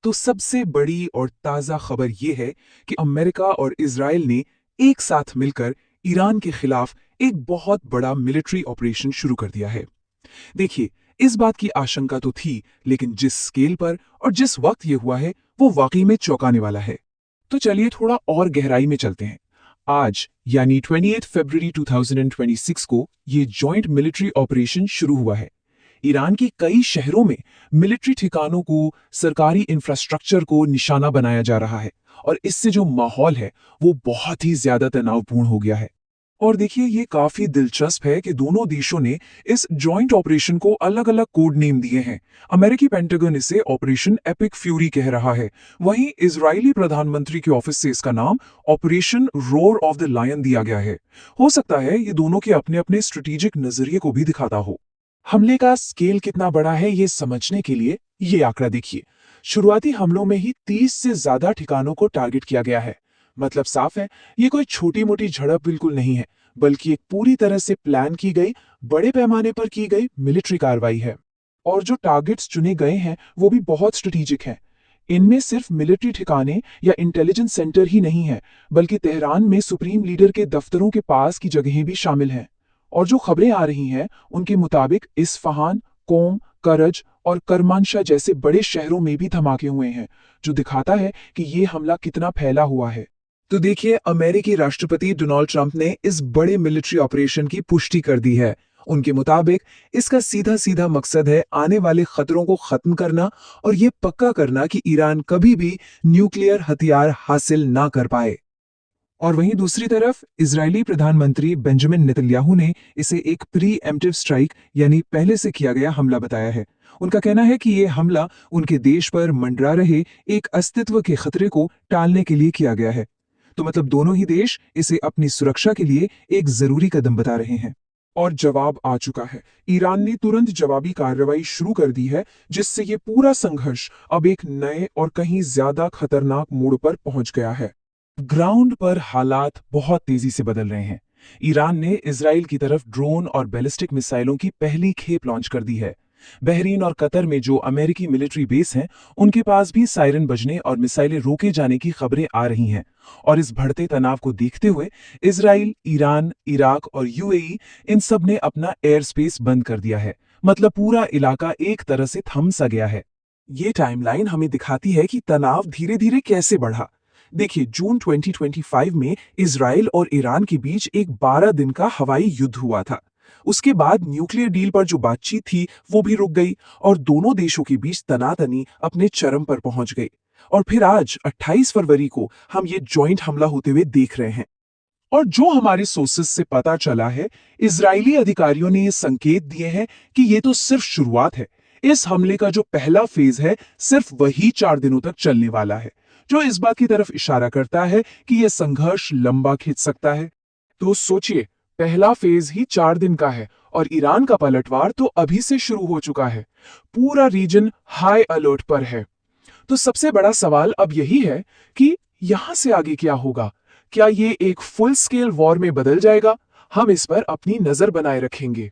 तो सबसे बड़ी और ताज़ा खबर ये है कि अमेरिका और इजराइल ने एक साथ मिलकर ईरान के खिलाफ एक बहुत बड़ा मिलिट्री ऑपरेशन शुरू कर दिया है। देखिए, इस बात की आशंका तो थी, लेकिन जिस स्केल पर और जिस वक्त ये हुआ है वो वाकई में चौंकाने वाला है। तो चलिए थोड़ा और गहराई में चलते हैं। आज यानी 28 फरवरी 2026 को ये जॉइंट मिलिट्री ऑपरेशन शुरू हुआ है। ईरान के कई शहरों में मिलिट्री ठिकानों को, सरकारी इंफ्रास्ट्रक्चर को निशाना बनाया जा रहा है और इससे जो माहौल है वो बहुत ही ज्यादा तनावपूर्ण हो गया है। और देखिए, ये काफी दिलचस्प है कि दोनों देशों ने इस जॉइंट ऑपरेशन को अलग अलग कोड नेम दिए हैं। अमेरिकी पेंटागन इसे ऑपरेशन एपिक फ्यूरी कह रहा है, वहीं इजरायली प्रधानमंत्री के ऑफिस से इसका नाम operation roar of the lion दिया गया है। हो सकता है ये दोनों के अपने अपने स्ट्रेटेजिक नजरिए को भी दिखाता हो। हमले का स्केल कितना बड़ा है ये समझने के लिए ये आंकड़ा देखिए। शुरुआती हमलों में ही 30 से ज्यादा ठिकानों को टारगेट किया गया है। मतलब साफ है, ये कोई छोटी मोटी झड़प बिल्कुल नहीं है, बल्कि एक पूरी तरह से प्लान की गई, बड़े पैमाने पर की गई मिलिट्री कार्रवाई है। और जो टारगेट्स चुने गए हैं वो भी बहुत स्ट्रेटेजिक हैं। इनमें सिर्फ मिलिट्री ठिकाने या इंटेलिजेंस सेंटर ही नहीं है, बल्कि तेहरान में सुप्रीम लीडर के दफ्तरों के पास की जगहें भी शामिल हैं। और जो खबरें आ रही हैं उनके मुताबिक इस्फहान, कोम, करज और करमानशाह जैसे बड़े शहरों में भी धमाके हुए हैं, जो दिखाता है कि ये हमला कितना फैला हुआ है। तो देखिए, अमेरिकी राष्ट्रपति डोनाल्ड ट्रंप ने इस बड़े मिलिट्री ऑपरेशन की पुष्टि कर दी है। उनके मुताबिक इसका सीधा सीधा मकसद है आने वाले खतरों को खत्म करना और ये पक्का करना कि ईरान कभी भी न्यूक्लियर हथियार हासिल ना कर पाए। और वहीं दूसरी तरफ इजरायली प्रधानमंत्री बेंजामिन नेतन्याहू ने इसे एक प्री एम्प्टिव स्ट्राइक यानी पहले से किया गया हमला बताया है। उनका कहना है कि यह हमला उनके देश पर मंडरा रहे एक अस्तित्व के खतरे को टालने के लिए किया गया है। तो मतलब दोनों ही देश इसे अपनी सुरक्षा के लिए एक जरूरी कदम बता रहे हैं। और जवाब आ चुका है। ईरान ने तुरंत जवाबी कार्रवाई शुरू कर दी है, जिससे ये पूरा संघर्ष अब एक नए और कहीं ज्यादा खतरनाक मोड़ पर पहुंच गया है। ग्राउंड पर हालात बहुत तेजी से बदल रहे हैं। ईरान ने इजराइल की तरफ ड्रोन और बैलिस्टिक मिसाइलों की पहली खेप लॉन्च कर दी है। बहरीन और कतर में जो अमेरिकी मिलिट्री बेस हैं, उनके पास भी सायरन बजने और मिसाइलें रोके जाने की खबरें आ रही हैं। और इस बढ़ते तनाव को देखते हुए इजराइल, ईरान, इराक और यूएई इन सब ने अपना एयर स्पेस बंद कर दिया है। मतलब पूरा इलाका एक तरह से थम सा गया है। ये टाइमलाइन हमें दिखाती है कि तनाव धीरे धीरे कैसे बढ़ा। देखिए, जून 2025 में इजराइल और ईरान के बीच एक 12 दिन का हवाई युद्ध हुआ था। उसके बाद न्यूक्लियर डील पर जो बातचीत थी वो भी रुक गई और दोनों देशों के बीच तनातनी अपने चरम पर पहुंच गई। और फिर आज 28 फरवरी को हम ये जॉइंट हमला होते हुए देख रहे हैं। और जो हमारे सोर्सेस से पता चला है, इजरायली अधिकारियों ने ये संकेत दिए हैं कि ये तो सिर्फ शुरुआत है। इस हमले का जो पहला फेज है सिर्फ वही 4 दिनों तक चलने वाला है, जो इस बात की तरफ इशारा करता है कि यह संघर्ष लंबा खिंच सकता है। तो सोचिए, पहला फेज ही 4 दिन का है और ईरान का पलटवार तो अभी से शुरू हो चुका है। पूरा रीजन हाई अलर्ट पर है। तो सबसे बड़ा सवाल अब यही है कि यहां से आगे क्या होगा। क्या ये एक फुल स्केल वॉर में बदल जाएगा? हम इस पर अपनी नजर बनाए रखेंगे।